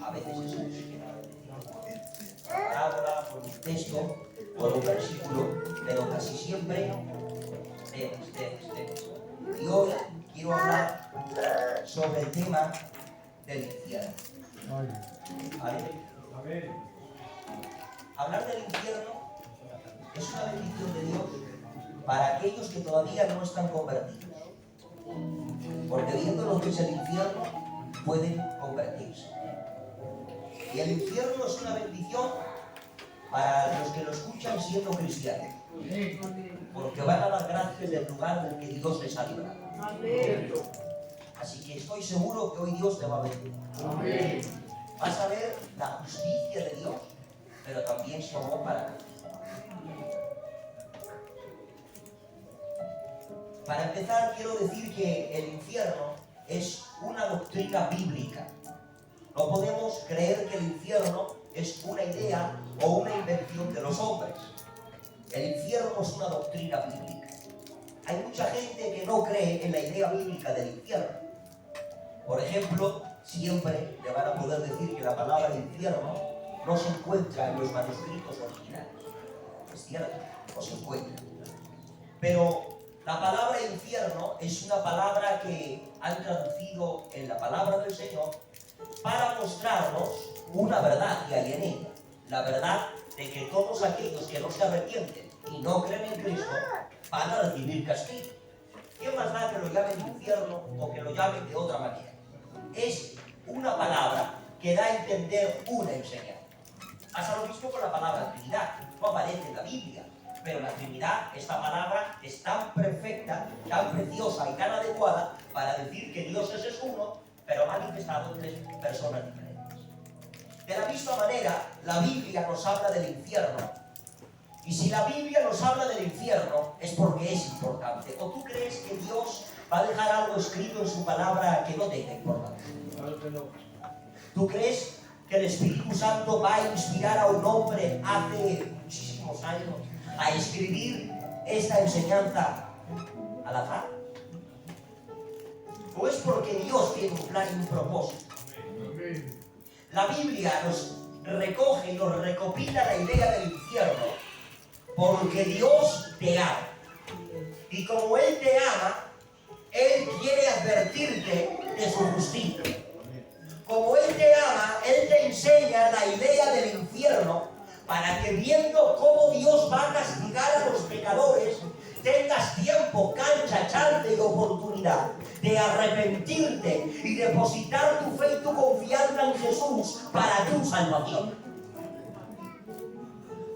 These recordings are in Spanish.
a veces Jesús quiera decir una parábola, por un texto, por un versículo, pero casi siempre temas. Y hoy quiero hablar sobre el tema del infierno. ¿Vale? Hablar del infierno es una bendición de Dios para aquellos que todavía no están convertidos. Porque viendo lo que es el infierno, pueden convertirse. Y el infierno es una bendición para los que lo escuchan siendo cristianos. Porque van a dar gracias del lugar del que Dios les ha librado. Así que estoy seguro que hoy Dios te va a bendecir. Vas a ver la justicia de Dios, pero también su amor para ti. Para empezar, quiero decir que el infierno es una doctrina bíblica. No podemos creer que el infierno es una idea o una invención de los hombres. El infierno es una doctrina bíblica. Hay mucha gente que no cree en la idea bíblica del infierno. Por ejemplo, siempre le van a poder decir que la palabra infierno no se encuentra en los manuscritos originales. Es cierto, no se encuentra. Pero la palabra infierno es una palabra que han traducido en la palabra del Señor para mostrarnos una verdad que hay en ella. La verdad de que todos aquellos que no se arrepienten y no creen en Cristo van a recibir castigo. ¿Qué más da que lo llamen infierno o que lo llamen de otra manera? Es una palabra que da a entender una enseñanza. Pasa lo mismo con la palabra Trinidad. No aparece en la Biblia, pero la Trinidad, esta palabra, es tan perfecta, tan preciosa y tan adecuada para decir que Dios es uno, pero manifestado en tres personas diferentes. De la misma manera, la Biblia nos habla del infierno. Y si la Biblia nos habla del infierno, es porque es importante. ¿O tú crees que Dios va a dejar algo escrito en su palabra que no tenga importancia? ¿Tú crees que el Espíritu Santo va a inspirar a un hombre hace muchísimos años a escribir esta enseñanza al azar? ¿O es porque Dios tiene un plan y un propósito? La Biblia nos recoge y nos recopila la idea del infierno porque Dios te ama. Y como Él te ama, Él quiere advertirte de su justicia. Como Él te ama, Él te enseña la idea del infierno para que viendo cómo Dios va a castigar a los pecadores, tengas tiempo, cancha, chance y oportunidad de arrepentirte y depositar tu fe y tu confianza en Jesús para tu salvación.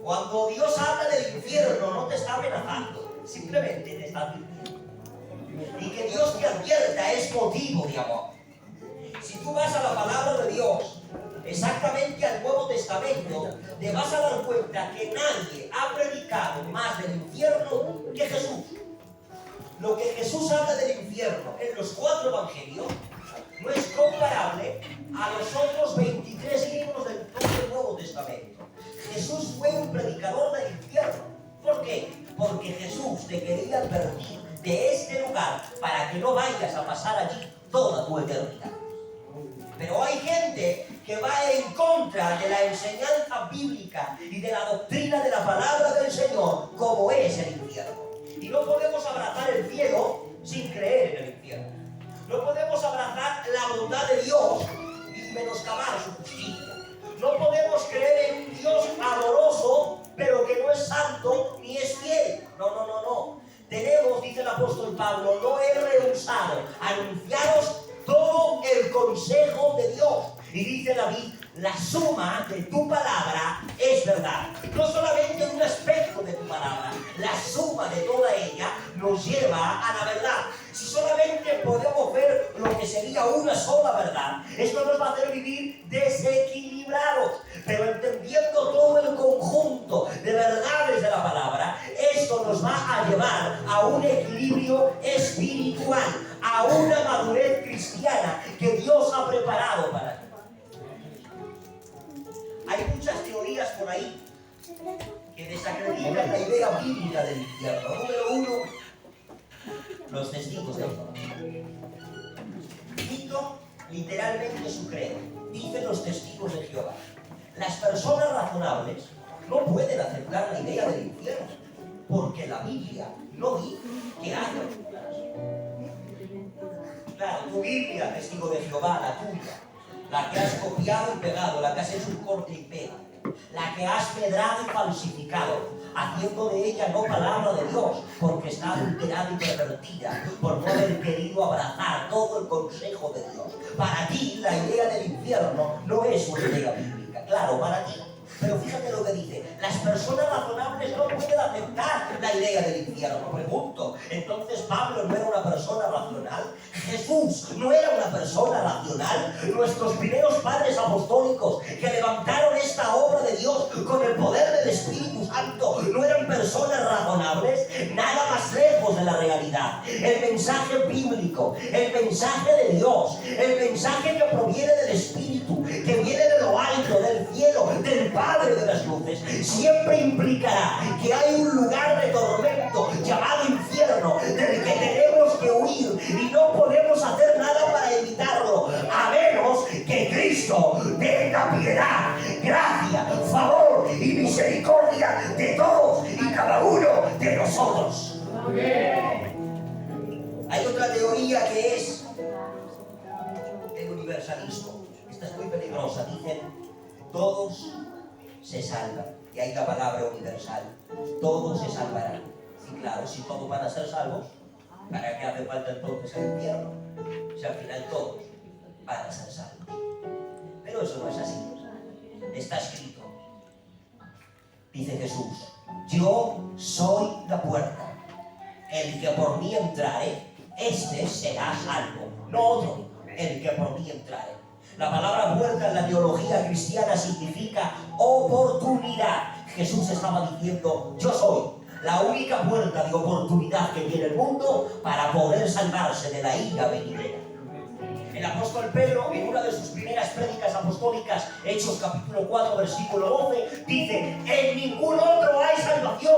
Cuando Dios habla del infierno, no te está amenazando, simplemente te está advirtiendo. Y que Dios te advierta es motivo de amor. Si tú vas a la palabra de Dios, exactamente al Nuevo Testamento, te vas a dar cuenta que nadie ha predicado más del infierno que Jesús. Lo que Jesús habla del infierno en los 4 evangelios no es comparable a los otros 23 libros del Nuevo Testamento. Jesús fue un predicador del infierno. ¿Por qué? Porque Jesús te quería advertir de este lugar para que no vayas a pasar allí toda tu eternidad. Pero hay gente que va en contra de la enseñanza bíblica y de la doctrina de la palabra del Señor, como es el infierno. Y no podemos abrazar el cielo sin creer en el infierno. No podemos abrazar la bondad de Dios y menoscabar su justicia. No podemos creer en un Dios amoroso, pero que no es santo ni es fiel. No. Tenemos, dice el apóstol Pablo, no he rehusado anunciaros todo el consejo de Dios. Y dice David, la suma de tu palabra es verdad. No solamente un aspecto de tu palabra, la suma de toda ella nos lleva a la verdad. Si solamente podemos ver lo que sería una sola verdad, esto nos va a hacer vivir desequilibrados. Pero entendiendo todo el conjunto de verdades de la palabra, esto nos va a llevar a un equilibrio espiritual, a una madurez cristiana que Dios ha preparado para ti. Hay muchas teorías por ahí que desacreditan la idea bíblica del infierno. Número 1, los testigos de Jehová. Quinto, literalmente su credo. Dicen los testigos de Jehová. Las personas razonables no pueden aceptar la idea del infierno, porque la Biblia no dice que haya un lugar así. Claro, tu Biblia, testigo de Jehová, la tuya, la que has copiado y pegado, la que has hecho un corte y pega, la que has pedrado y falsificado, haciendo de ella no palabra de Dios, porque está adulterada y pervertida, por no haber querido abrazar todo el consejo de Dios. Para ti, la idea del infierno no es una idea bíblica, claro, para ti. Pero fíjate lo que dice, las personas razonables no pueden aceptar la idea del infierno. Pregunto, ¿entonces Pablo no era una persona racional? ¿Jesús no era una persona racional? Nuestros primeros padres apostólicos que levantaron esta obra de Dios con el poder del Espíritu Santo, ¿no eran personas razonables? Nada más lejos de la realidad. El mensaje bíblico, el mensaje de Dios, el mensaje que proviene del Espíritu, que viene de lo alto, del cielo, del Padre de las luces, siempre implicará que hay un lugar de tormento llamado infierno, del que tenemos que huir y no podemos hacer nada para evitarlo, a menos que Cristo tenga piedad, gracia, favor y misericordia de todos y cada uno de nosotros. Hay otra teoría que es el universalismo. Esta es muy peligrosa. Dicen, todos se salvan. Y hay la palabra universal. Todos se salvarán. Y claro, si todos van a ser salvos, ¿para qué hace falta entonces el infierno? Si al final todos van a ser salvos. Pero eso no es así. Está escrito. Dice Jesús, yo soy la puerta. El que por mí entrare, este será salvo. No otro, el que por mí entrare. La palabra puerta en la teología cristiana significa oportunidad. Jesús estaba diciendo, yo soy la única puerta de oportunidad que tiene el mundo para poder salvarse de la ira venidera. El apóstol Pedro, en una de sus primeras prédicas apostólicas, Hechos capítulo 4, versículo 12, dice, en ningún otro hay salvación,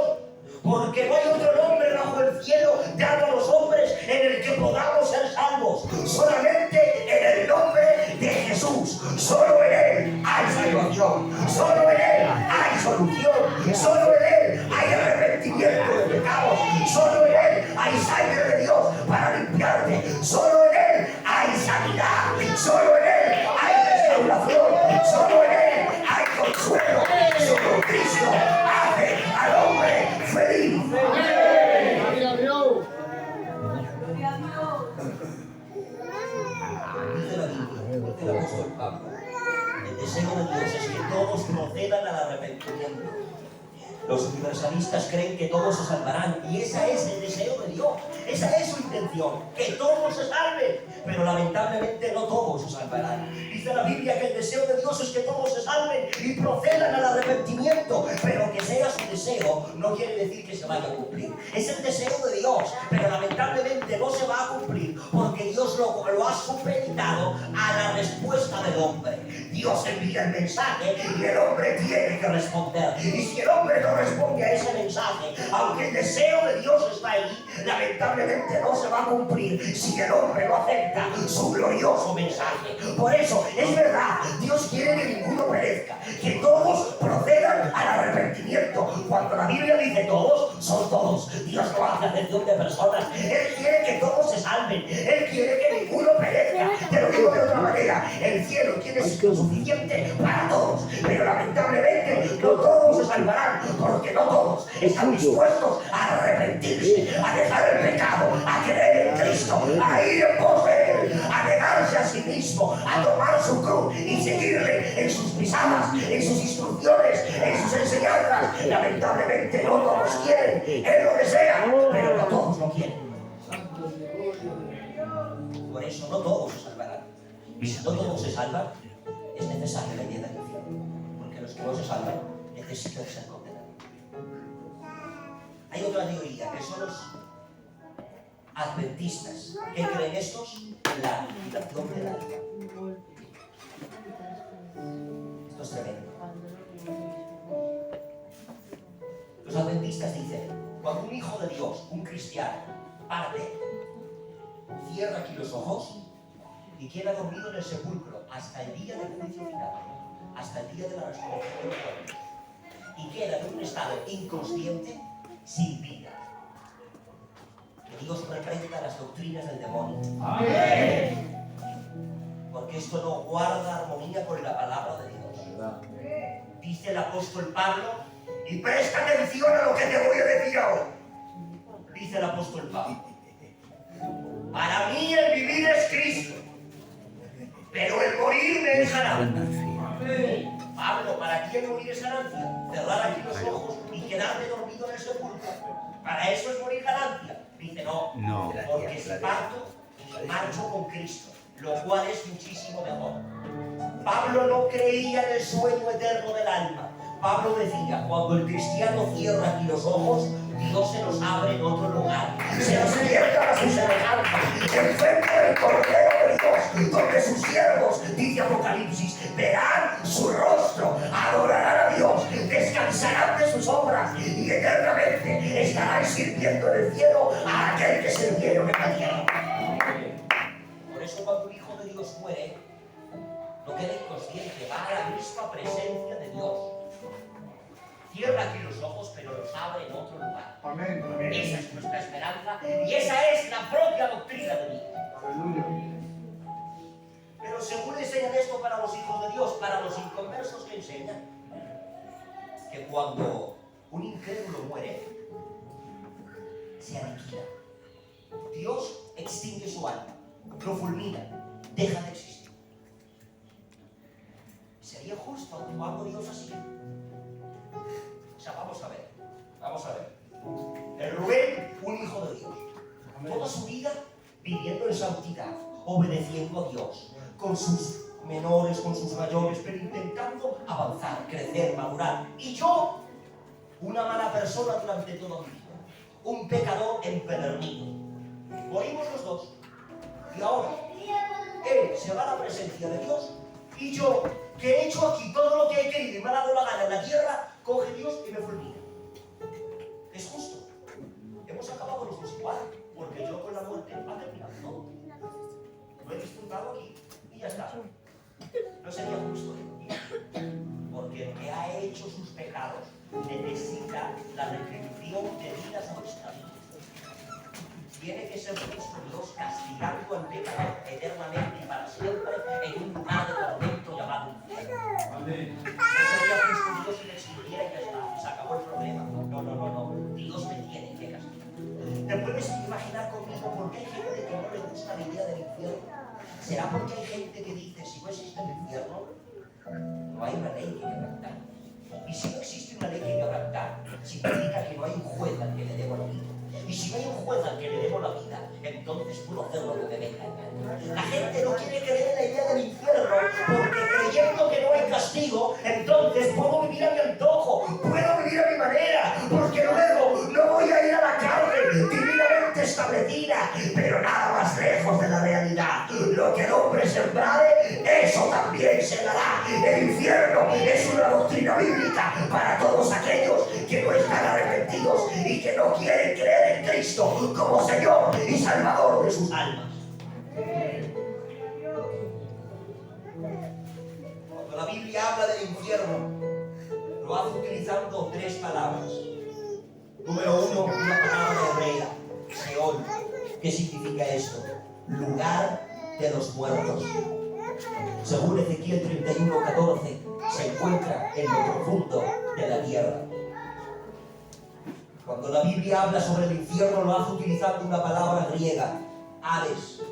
porque no hay otro nombre bajo el cielo dado a los hombres en el que podamos ser salvos, solamente en el nombre de Jesús. Solo en Él hay salvación, solo en Él hay solución, solo en Él hay arrepentimiento de pecados, solo en Él hay sangre de Dios para limpiarte, solo en Él hay sanidad, solo en Él hay restauración, solo en Él hay consuelo. Solo Cristo hace al hombre feliz. Dice la Biblia, dice el apóstol Pablo, el deseo de Dios es que todos procedan al arrepentimiento. Los universalistas creen que todos se salvarán y ese es el deseo de Dios, esa es su intención, que todos se salven, pero lamentablemente no todos se salvarán. Dice la Biblia que el deseo de Dios es que todos se salven y procedan al arrepentimiento, pero que sea su deseo no quiere decir que se vaya a cumplir. Es el deseo de Dios, pero lamentablemente no se va a cumplir porque Dios lo ha supeditado a la respuesta del hombre. Dios envía el mensaje y el hombre tiene que responder. Y si el hombre no responde a ese mensaje, aunque el deseo de Dios está ahí, lamentablemente no se va a cumplir si el hombre no acepta su glorioso mensaje. Por eso, es verdad, Dios quiere que ninguno perezca, que todos procedan al arrepentimiento. Cuando la Biblia dice todos, son todos. Dios no hace acepción de personas. Él quiere que todos se salven. Él quiere que ninguno perezca. Te lo digo de otra manera, el cielo tiene suficiente para todos, pero lamentablemente no todos se salvarán, porque no todos están dispuestos a arrepentirse, a dejar el pecado, a creer en Cristo, a ir en pos de Él, a negarse a sí mismo, a tomar su cruz y seguirle en sus pisadas, en sus instrucciones, en sus enseñanzas. Lamentablemente no todos quieren. Él lo desea, pero no todos lo quieren. Por eso no todos se salvarán. Y si no todos se salvan, es necesaria la idea del infierno, porque los que no se salvan necesitan ser condenados. Hay otra teoría, que son los adventistas. ¿Qué creen estos? La aniquilación del alma. Esto es tremendo. Los adventistas dicen, cuando un hijo de Dios, un cristiano, parte, cierra aquí los ojos, ¿Y quién ha dormido en el sepulcro? Hasta el día del juicio final, hasta el día de la resurrección de los muertos. Y queda en un estado inconsciente, sin vida. Que Dios reprenda las doctrinas del demonio. Amén. Porque esto no guarda armonía con la palabra de Dios. Dice el apóstol Pablo, y presta atención a lo que te voy a decir ahora. Dice el apóstol Pablo, para mí el vivir es Cristo, pero el morir me es ganancia. Pablo, para ti el morir es ganancia. Cerrar aquí los ojos y quedarte dormido en el sepulcro. Para eso es morir ganancia. Dice, no, porque si parto, marcho con Cristo, lo cual es muchísimo mejor. Pablo no creía en el sueño eterno del alma. Pablo decía, cuando el cristiano cierra aquí los ojos, Dios se nos abre en otro lugar. Se nos cierra a su semejanza, enfrente del Cordero de Dios, donde sus siervos, dice Apocalipsis, verán su rostro, adorarán a Dios, descansarán de sus obras y eternamente estarán sirviendo en el cielo a aquel que sirvieron en la tierra. Por eso cuando un hijo de Dios muere, no queda inconsciente, va a la misma presencia de Dios. Cierra aquí los ojos, pero los abre en otro lugar. Amén. Esa es nuestra esperanza y esa es la propia doctrina de Dios. Aleluya. Pero según enseñan esto para los hijos de Dios, para los inconversos que enseñan, que cuando un incrédulo muere, se aniquila. Dios extingue su alma, lo fulmina, deja de existir. ¿Sería justo actuando Dios así? O sea, vamos a ver. El Rubén, un hijo de Dios. Toda su vida viviendo en santidad, obedeciendo a Dios, con sus menores, con sus mayores, pero intentando avanzar, crecer, madurar. Y yo, una mala persona durante toda mi vida, un pecador empedernido. Morimos los dos. Y ahora, él se va a la presencia de Dios y yo, que he hecho aquí todo lo que he querido y me ha dado la gana en la tierra, coge Dios y me fulmina. Es justo. Hemos acabado los dos igual, porque yo con la muerte ha terminado todo. Lo he disfrutado aquí y ya está. No sería justo, porque el que ha hecho sus pecados necesita la retribución debida a nuestra vida. Tiene que ser justo Dios castigando al pecador eternamente y para siempre en un lugar de tormento llamado infierno. No sería justo Dios si le extinguiera y ya está, se acabó el problema. No. Dios me tiene que castigar. ¿Te puedes imaginar conmigo por qué hay gente que no le gusta la idea del infierno? ¿Será porque hay gente que dice, si no existe el infierno, no hay una ley que quebrantar? Y si no existe una ley que quebrantar, significa que no hay un juez al que le debo la vida. Y si no hay un juez al que le debo la vida, entonces puedo hacer lo que me venga en gana. La gente no quiere creer en la idea del infierno porque creyendo que no hay castigo, entonces puedo vivir a mi antojo, puedo vivir a mi manera, porque luego no voy a ir a la cárcel divinamente establecida, pero nada más lejos de la realidad. Lo que el hombre sembrare, eso también se dará. El infierno es una doctrina bíblica para todos aquellos que no están arrepentidos y que no quieren creer en Cristo como Señor y Salvador de sus almas. Cuando la Biblia habla del infierno, lo hace utilizando tres palabras. Número uno, una palabra hebrea, Seol. ¿Qué significa esto? Lugar de los muertos. Según Ezequiel 31:14, se encuentra en lo profundo de la tierra. Cuando la Biblia habla sobre el infierno, lo hace utilizando una palabra griega, Hades.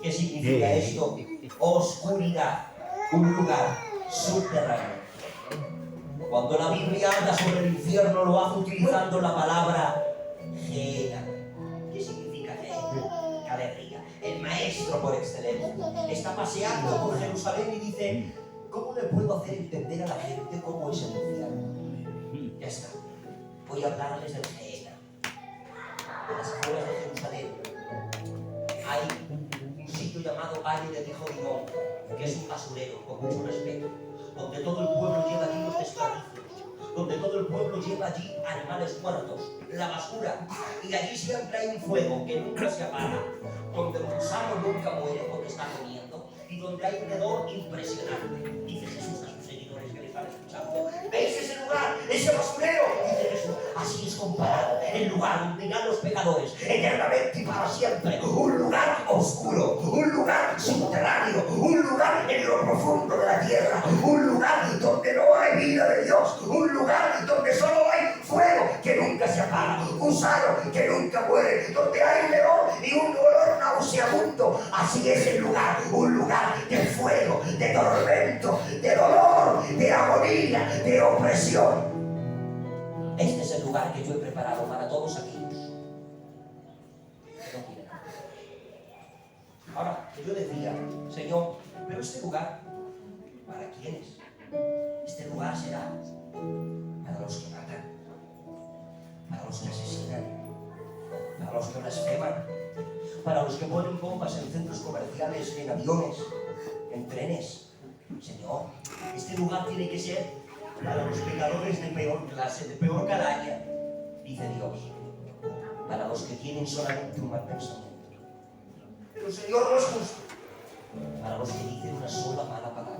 ¿Qué significa esto? Oscuridad, un lugar subterráneo. Cuando la Biblia habla sobre el infierno, lo hace utilizando la palabra Gehenna. ¿Qué significa Gehenna? ¡Qué alegría! El maestro por excelencia está paseando por Jerusalén y dice, ¿cómo le puedo hacer entender a la gente cómo es el infierno? Ya está. Voy a hablarles del Gehenna. A las afueras de Jerusalén hay un sitio llamado Valle del Hijo de Hinnom, que es un basurero, con mucho respeto, donde todo el pueblo lleva allí los desperdicios, donde todo el pueblo lleva allí animales muertos, la basura, y allí siempre hay un fuego que nunca se apaga, donde el gusano nunca muere porque está comiendo, y donde hay un hedor impresionante. Dice Jesús a sus seguidores que le están escuchando: ¿veis ese lugar? Ese basurero. Dice Jesús: así es comparado el lugar donde irán los pecadores eternamente y para siempre. Un lugar oscuro, un lugar subterráneo, un lugar en lo profundo de la tierra, un lugar donde no hay vida de Dios, un lugar donde solo hay fuego que nunca se apaga, gusano que nunca muere, donde hay un hedor y un olor nauseabundo. Así es el lugar, un lugar de fuego, de tormento, de dolor, de agonía, de opresión. Este es el lugar que yo he preparado para todos aquellos que no quieren. Ahora, yo decía: Señor, pero este lugar, ¿para quiénes? Este lugar será para los que matan, para los que asesinan, para los que blasfeman, para los que ponen bombas en centros comerciales, en aviones, en trenes. Señor, este lugar tiene que ser para los pecadores de peor clase, de peor calaña, dice Dios, para los que tienen solamente un mal pensamiento. Pero Señor, no es justo para los que dicen una sola mala palabra.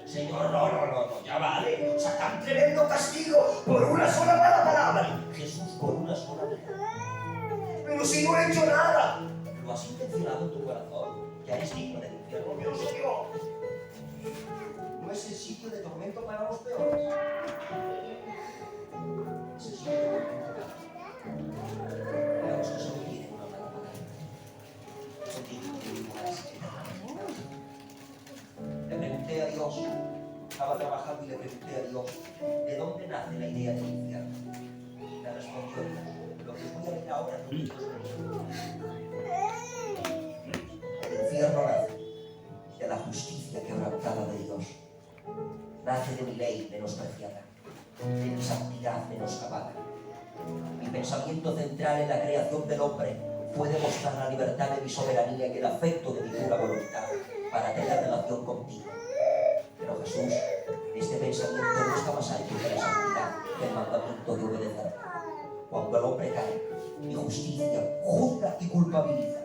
Señor, no, ya vale. O sea, tan tremendo castigo por una sola mala palabra. Jesús, por una sola palabra. Pero si no he hecho nada. Lo has intencionado en tu corazón. Ya eres digno del infierno. Pero Señor, ¿no es el sitio de tormento para los peores? Es el sitio de tormento para los que solo quieren una mala palabra. Son dignos de vivir así. Le pregunté a Dios, estaba trabajando y le pregunté a Dios: ¿de dónde nace la idea del infierno? Me respondió Dios: lo que voy a leer ahora es lo que Dios me dijo. El infierno nace de la justicia quebrantada de Dios, nace de mi ley menospreciada, de mi santidad menoscabada. Mi pensamiento central en la creación del hombre fue demostrar la libertad de mi soberanía y el afecto de mi pura voluntad para tener relación contigo. Pero Jesús, este pensamiento no está más alto que la santidad, que el mandamiento de obedecer. Cuando el hombre cae, mi justicia juzga y culpabiliza,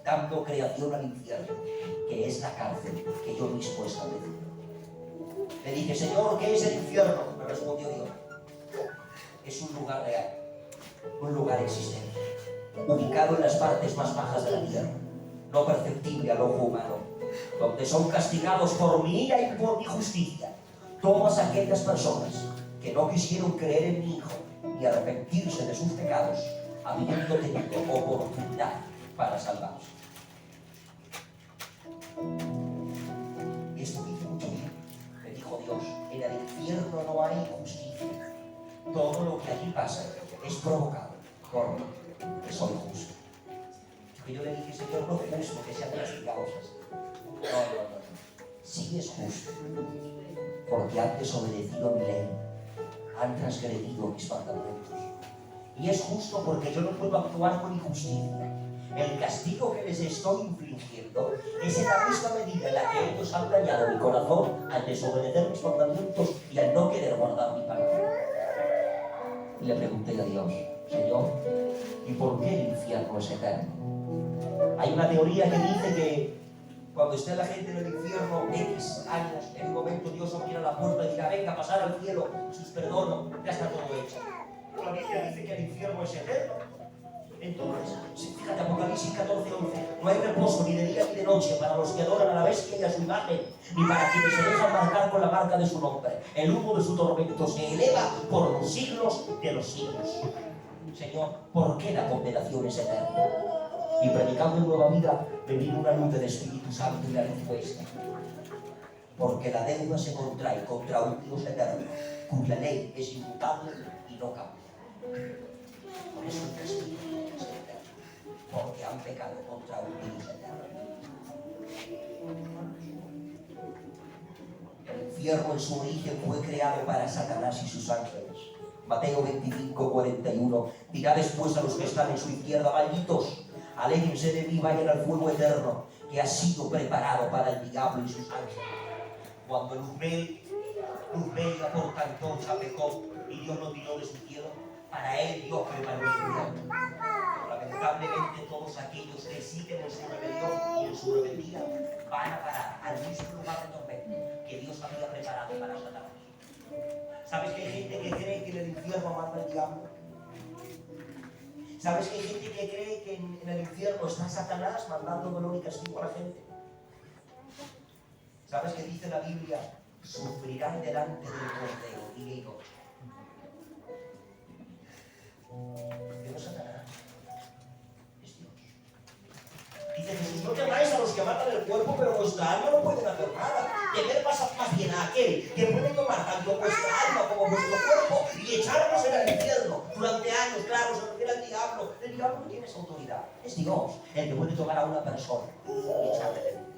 dando creación al infierno, que es la cárcel que yo mismo he establecido. Le dije: Señor, ¿qué es el infierno? Me respondió Dios: es un lugar real, un lugar existente, ubicado en las partes más bajas de la tierra, no perceptible al ojo humano, donde son castigados por mi ira y por mi justicia todas aquellas personas que no quisieron creer en mi Hijo ni arrepentirse de sus pecados, habiendo tenido oportunidad para salvarse. Y esto me hizo mucho bien. Me dijo Dios: en el infierno no hay justicia. Todo lo que allí pasa es provocado por mí, que soy justo. Y yo le dije: Señor, no es justo que sean castigados así. No. Sí es justo, porque han desobedecido mi ley, han transgredido mis mandamientos. Y es justo porque yo no puedo actuar con injusticia. El castigo que les estoy infligiendo es en la misma medida en la que ellos han dañado mi corazón al desobedecer mis mandamientos y al no querer guardar mi palabra. Y le pregunté a Dios: Señor, ¿y por qué el infierno es eterno? Hay una teoría que dice que cuando esté la gente en el infierno X años, en un momento Dios abrirá la puerta y dirá: venga, pasar al cielo, si os perdono, ya está todo hecho. La Biblia dice que el infierno es eterno. Entonces, fíjate, Apocalipsis 14:11: no hay reposo ni de día ni de noche para los que adoran a la bestia y a su imagen, ni para quienes se dejan marcar con la marca de su nombre. El humo de su tormento se eleva por los siglos de los siglos. Señor, ¿por qué la condenación es eterna? Y predicando en Nueva Vida me vino una luz del Espíritu Santo y la respuesta: porque la deuda se contrae contra un Dios eterno, cuya ley es inmutable y no cambia. Por eso el castigo es eterno, porque han pecado contra un Dios eterno. El infierno en su origen fue creado para Satanás y sus ángeles. Mateo 25:41 dirá después a los que están en su izquierda: malditos, alégrense de mí, vayan al fuego eterno que ha sido preparado para el diablo y sus ángeles. Cuando Luzbel la portantosa pecó y Dios lo tiró de su cielo, para él Dios preparó el infierno. Lamentablemente todos aquellos que siguen en su rebelión y en su rebeldía van a parar al mismo lugar de tormento que Dios había preparado para Satanás. ¿Sabes que hay gente que cree que en el infierno manda el diablo? ¿Sabes que hay gente que cree que en el infierno está Satanás mandando dolor y castigo a la gente? ¿Sabes que dice la Biblia? Sufrirán delante del Cordero y digo, que no es Satanás, es Dios. Dice Jesús, no temáis a los que matan el cuerpo, pero vuestra alma no pueden hacer nada. Temer más bien a aquel que puede tomar tanto vuestra alma como vuestro cuerpo y echarlos en el infierno durante años. Claro, se refiere al diablo. El diablo no tiene esa autoridad. Es Dios el que puede tomar a una persona y echarle del infierno.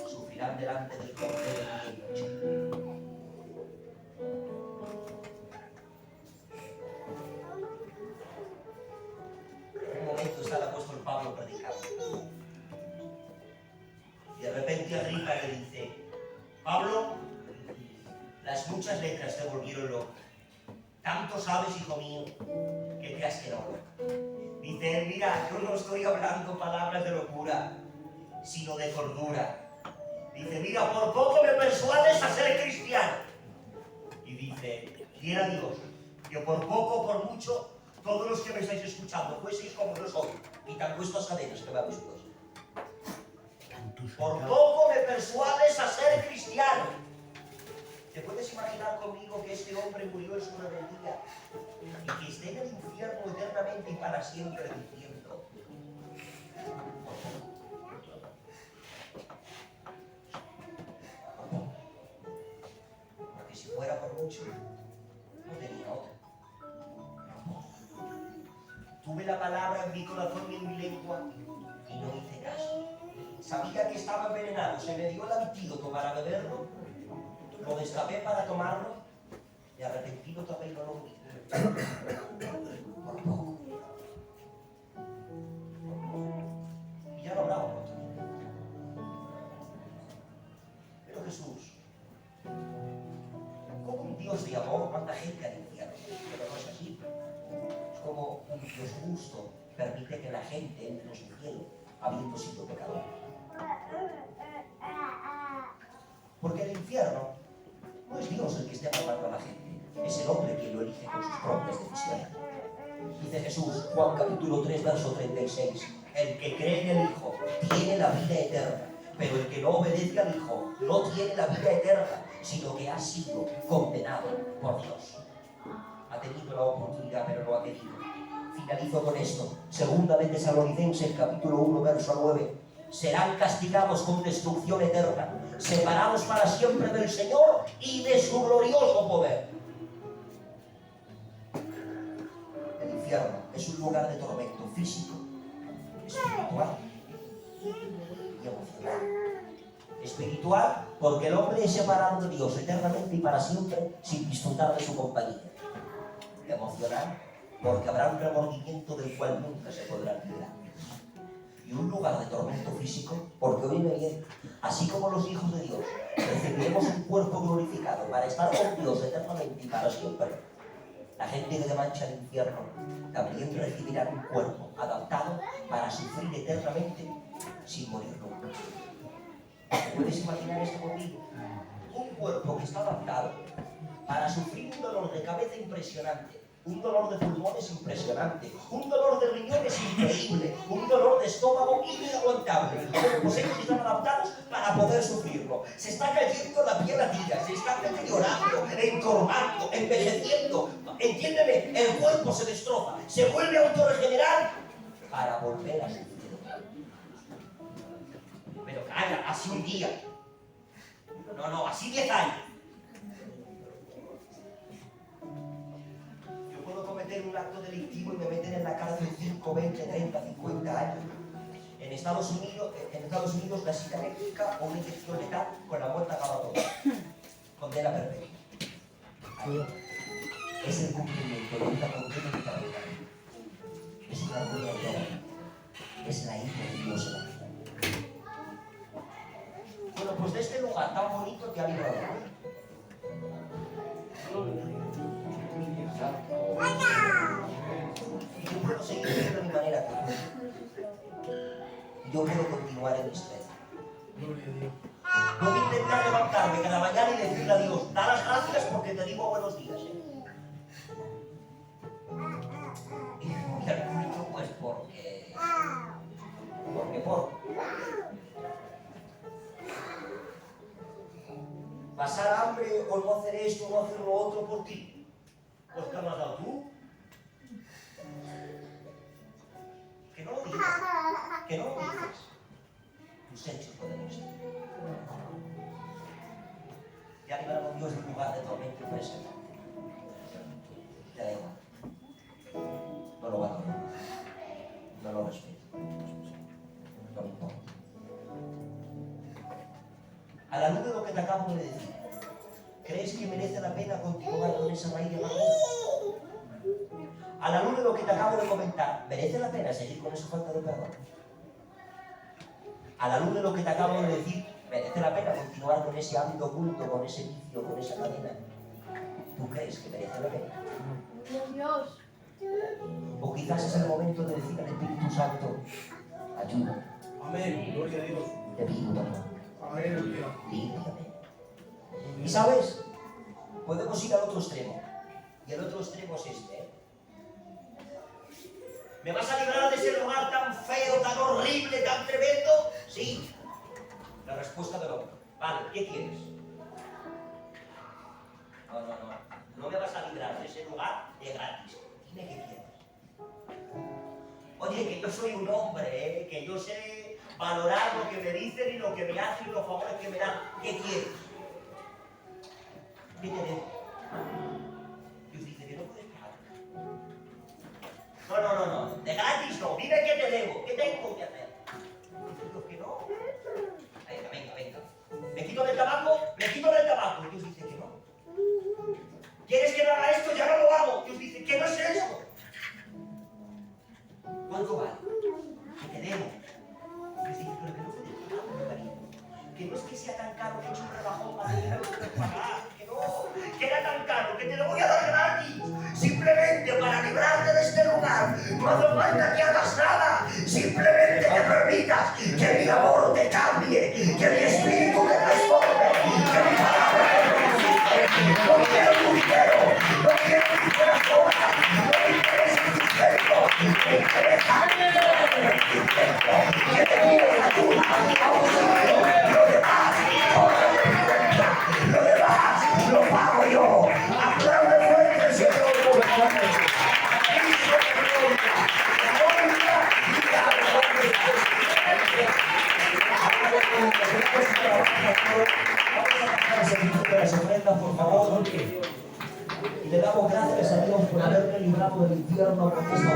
Sufrirán delante del Cordero y digo, un momento está el apóstol Pablo predicando. Y de repente Agripa le dice, Pablo, las muchas letras te volvieron loco. Tanto sabes, hijo mío, que te has quedado. Dice, mira, yo no estoy hablando palabras de locura, sino de cordura. Dice, mira, por poco me persuades a ser cristiano. Y dice, quiera Dios que por poco o por mucho todos los que me estáis escuchando fueseis como yo soy, quitando estas cadenas que me habéis puesto. Por poco me persuades a ser cristiano. ¿Te puedes imaginar conmigo que este hombre murió en su rebeldía y que esté en el infierno eternamente y para siempre diciendo, porque si fuera por mucho, no tenía otra. Tuve la palabra en mi corazón y en mi lengua y no hice caso. Sabía que estaba envenenado, se me dio el antídoto para beberlo, lo destapé para tomarlo y arrepentido tomé y no lo vi. Por poco. Y ya no habrá oportunidad. Pero Jesús, como un Dios de amor manda gente al infierno, pero no es así. Es como un Dios justo permite que la gente entre en su cielo, habiendo sido pecador. Porque el infierno no es Dios el que esté mandando a la gente, es el hombre quien lo elige con sus propias decisiones. Dice Jesús, Juan capítulo 3, verso 36, el que cree en el Hijo tiene la vida eterna, pero el que no obedece al Hijo no tiene la vida eterna, sino que ha sido condenado por Dios. Ha tenido la oportunidad, pero no ha querido. Finalizo con esto. Segunda de Tesalonicenses, capítulo 1, verso 9. Serán castigados con destrucción eterna, separados para siempre del Señor y de su glorioso poder. El infierno es un lugar de tormento físico, espiritual y emocional. Espiritual, porque el hombre es separado de Dios eternamente y para siempre sin disfrutar de su compañía. Emocional, porque habrá un remordimiento del cual nunca se podrá librar. Y un lugar de tormento físico, porque oíme bien, así como los hijos de Dios recibiremos un cuerpo glorificado para estar con Dios eternamente y para siempre, la gente que mancha el infierno también recibirá un cuerpo adaptado para sufrir eternamente sin morir nunca. ¿Puedes imaginar esto conmigo? Un cuerpo que está adaptado para sufrir un dolor de cabeza impresionante, un dolor de pulmones impresionante, un dolor de riñones increíble, un dolor de estómago inaguantable. Pues ellos están adaptados para poder sufrirlo. Se está cayendo la piel a tiras, se está deteriorando, encorvando, envejeciendo. Entiéndeme, el cuerpo se destroza, se vuelve a autorregenerar para volver a sufrir. Pero calla, así un día. No, así 10 años. Puedo cometer un acto delictivo y me meten en la cárcel 5, 20, 30, 50 años. En Estados Unidos la sida eléctrica o una inyección letal con la muerte acaba todo. Condena perpetua. Ahí es el cumplimiento de una condena eterna. Es una condena eterna. Es la hija de Dios en la vida. Bueno, pues de este lugar tan bonito te ha librado. Y yo puedo seguir viviendo de mi manera yo puedo continuar en mis 13. Gloria a Dios. Puedo intentar levantarme cada mañana y decirle a Dios, da las gracias porque te digo buenos días. Y voy al culto pues porque pasar hambre o no hacer esto o no hacer lo otro por ti. Pues ¿qué me has dado tú? Que no lo digas, que no lo dices. Tus hechos pueden ser. Ya liberamos Dios en lugar de tormento y presión. Te da igual. No lo valoro. No lo respeto. No me importa. A la luz de lo que te acabo de decir, ¿crees que merece la pena continuar con esa raíz de amargura? A la luz de lo que te acabo de comentar, ¿merece la pena seguir con esa falta de perdón? A la luz de lo que te acabo de decir, ¿merece la pena continuar con ese hábito oculto, con ese vicio, con esa cadena? ¿Tú crees que merece la pena? Dios. O quizás es el momento de decir al Espíritu Santo, ayuda, Amén. Gloria a Dios. te pido perdón, Aleluya. límpiame. Y sabes, podemos ir al otro extremo. Y el otro extremo es este. ¿Me vas a librar de ese lugar tan feo, tan horrible, tan tremendo? Sí. La respuesta del hombre. Vale, ¿qué quieres? No. No me vas a librar de ese lugar de gratis. Dime qué quieres. Oye, que yo soy un hombre, que yo sé valorar lo que me dicen y lo que me hacen y los favores que me dan. ¿Qué quieres? ¿Qué te debo? Dios dice que no puedes pagar. No. De gratis no. Dime qué te debo. ¿Qué tengo que hacer? Dice Dios que no. Venga. ¿Me quito del tabaco? Me quito del tabaco. Dios dice que no. ¿Quieres que no haga esto? Ya no lo hago. Dios dice que no es eso. ¿Cuánto vale? Que te debo. Dios dice, pero que no puedes pagar, cariño. Que no es que sea tan caro que he hecho un trabajo para tener que pagar. Que no. Que era tan caro que te lo voy a dar gratis. Simplemente para librarte de este lugar. No hace falta que hagas nada. Simplemente te permitas que mi amor te cambie. Que mi espíritu te transforme. Que mi palabra te purifique. No quiero tu dinero. No quiero que hicieras cosas. No me interesa tu intento. Me interesa que te pides ayuda. Auxilio. Lo demás, lo demás lo pago yo. Aplaude fuerte, Señor. Las ofrendas, por favor, y le damos gracias a Dios por haberme librado del infierno con esta